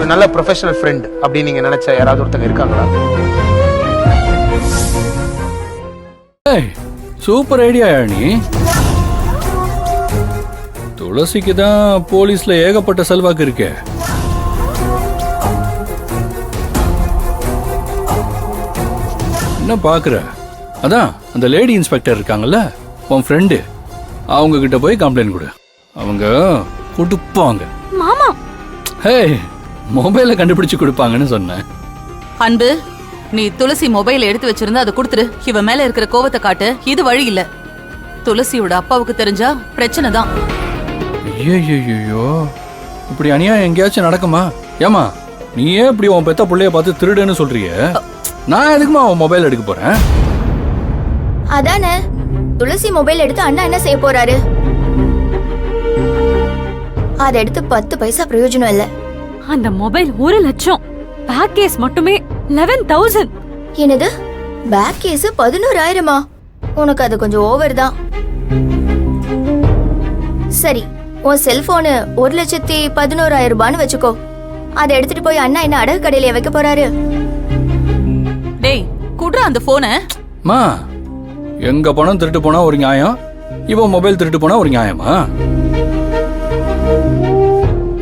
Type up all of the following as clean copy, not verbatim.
ஒரு நல்ல professional friend அப்படின்னு நீங்க நினைச்ச யாராவது ஒருத்தங்க இருக்காங்களா? சூப்பர் ஐடியா நீ. துளசிக்கு தான் போலீஸ்ல ஏகப்பட்ட செல்வாக்கு இருக்கே. என்ன பாக்குற? அதான் அந்த லேடி இன்ஸ்பெக்டர் இருக்காங்கல்ல, உன் ஃப்ரெண்டு, அவங்க கிட்ட போய் கம்ப்ளைண்ட் கொடு. அவங்க கொடுப்பாங்க. மாமா, ஹே, மொபைலை கண்டுபிடிச்சு கொடுப்பாங்கன்னு சொன்னேன். அன்பு, நீ துளசி மொபைல் எடுத்து வச்சிருந்தா அதை கொடுத்துரு. இவ மேல இருக்கிற கோவத்தை காட்டு. இது வழி இல்ல. துளசியோட அப்பாவுக்கு தெரிஞ்சா பிரச்சனை தான். ஐயோ, இப்படி அநியாயம் எங்கேயாச்சும் நடக்குமா? ஏமா, நீயே இப்படி உன் பெத்த பிள்ளைய பார்த்து திருடுன்னு சொல்றிய, நான் எதுக்குமா உன் மொபைல் எடுக்க போறேன்? அதானே, துளசி மொபைல் எடுத்து அண்ணா என்ன செய்ய போறாரு? அதை எடுத்து 10 பைசா பிரயோஜனம் இல்ல. அந்த மொபைல் 1 லட்சம், பேக் கேஸ் மட்டுமே 11,000. என்னது, பேக் கேஸ் 11,000? உனக்கு அது கொஞ்சம் ஓவர் தான். சரி, உன் செல்போனு 1,11,000 ரூபான்னு வச்சுக்கோ. அதை எடுத்துட்டு போய் அண்ணா என்ன அடகு கடையில வைக்க போறாரு? டேய், குடுற அந்த போனை. மா, எங்க பணம் திருட்டு போனா ஒரு நியாயம், இவன் மொபைல் திருட்டு போனா ஒரு நியாயமா?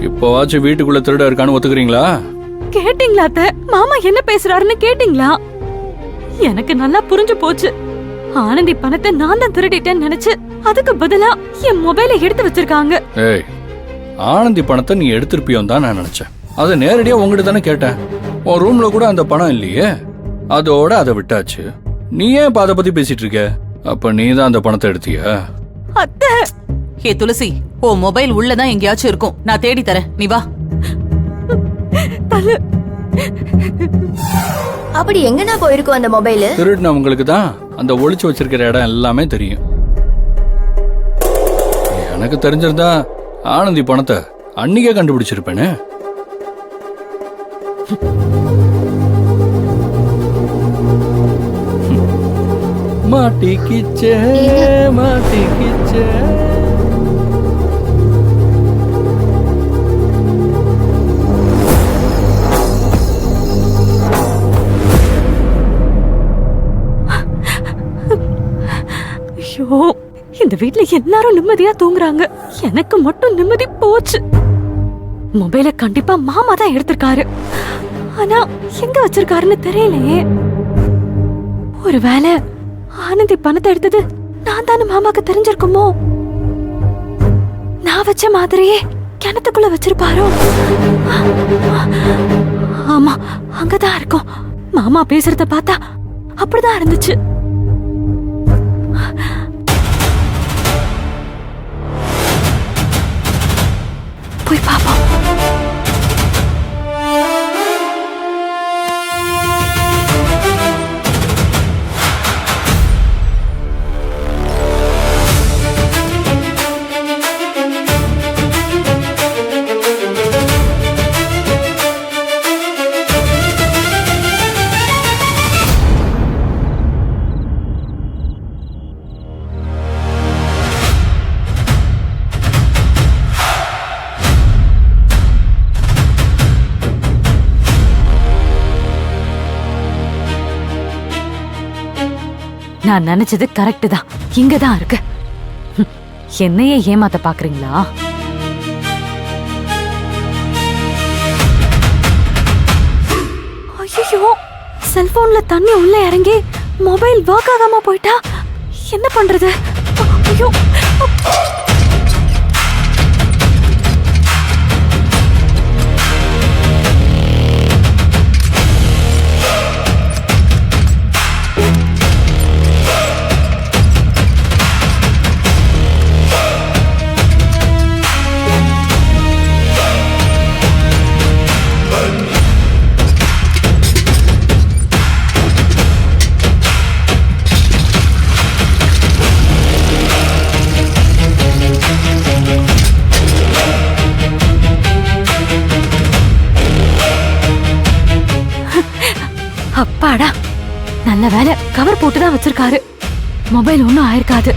இப்போவாச்சும் வீட்டுக்குள்ள திருட இருக்கான்னு ஒத்துக்கிறீங்களா? கேட்டீங்களா அத்தை? மாமா என்ன பேசுறாருன்னு கேட்டீங்களா? எனக்கு நல்லா புரிஞ்சு போச்சு. ஆனந்தி பணத்தை நான் தான் திருடிட்டேன்னு நினைச்சு அதுக்கு பதிலா என் மொபைலை எடுத்து வச்சிருக்காங்க. ஏய், ஆனந்தி பணத்தை நீ எடுத்திருப்பியோன்னு தான் நான் நினைச்சேன். அதை நேரடியா உங்ககிட்ட தானே கேட்டேன். உன் ரூம்ல கூட அந்த பணம் இல்லையே, அதோட அதை விட்டாச்சு. நீ ஏன் இப்ப அதை பத்தி பேசிட்டு இருக்க? அப்ப நீ தான் அந்த பணத்தை எடுத்தியா? அத்தை, ஹே துளசி, ஓ மொபைல் உள்ளதான் எங்கேயாச்சும் இருக்கும். நான் தேடி தரேன், நீ வா. அப்படி எங்கனா போயிருக்கோம் அந்த மொபைல்? திருடினவங்களுக்கு தான் அந்த ஒளிச்சு வச்சிருக்கிற இடம் எல்லாமே தெரியும். எனக்கு தெரிஞ்சிருந்தா ஆனந்தி பணத்தை அன்னிக்கே கண்டுபிடிச்சிருப்பேனே. மாட்டிக்கிச்சே மாட்டிக்கிச்சே. ஐயோ, இந்த வீட்ல எல்லாரும் நிம்மதியா தூங்குறாங்க, எனக்கு மட்டும் நிம்மதி போச்சு. மொபைல கண்டிப்பா மாமா தான் எடுத்திருக்காரு. ஆனா எங்க வச்சிருக்காருன்னு தெரியலையே. ஒருவேளை ஆனந்தி பணத்தை எடுத்தது நான் தானே மாமாக்கு தெரிஞ்சிருக்குமோ? நான் வச்ச மாதிரியே கிணத்துக்குள்ள வச்சிருப்பாரோ? ஆமா, அங்கதான் இருக்கும். மாமா பேசுறத பார்த்தா அப்படிதான் இருந்துச்சு. போய் பாப்போம். நான் நினைச்சது கரெக்ட் தான். இங்கதான் இருக்கு. என்னையே ஏமாத்த பாக்குறீங்களா? ஐயோ, செல்போன்ல தண்ணி உள்ள இறங்கி மொபைல் ஒர்க் ஆகாம போயிட்டா என்ன பண்றது? ஐயோ, அப்பாடா, நல்ல வேலை கவர் போட்டுதான் வச்சிருக்காரு. மொபைல் ஒன்னும் ஆயிருக்காது.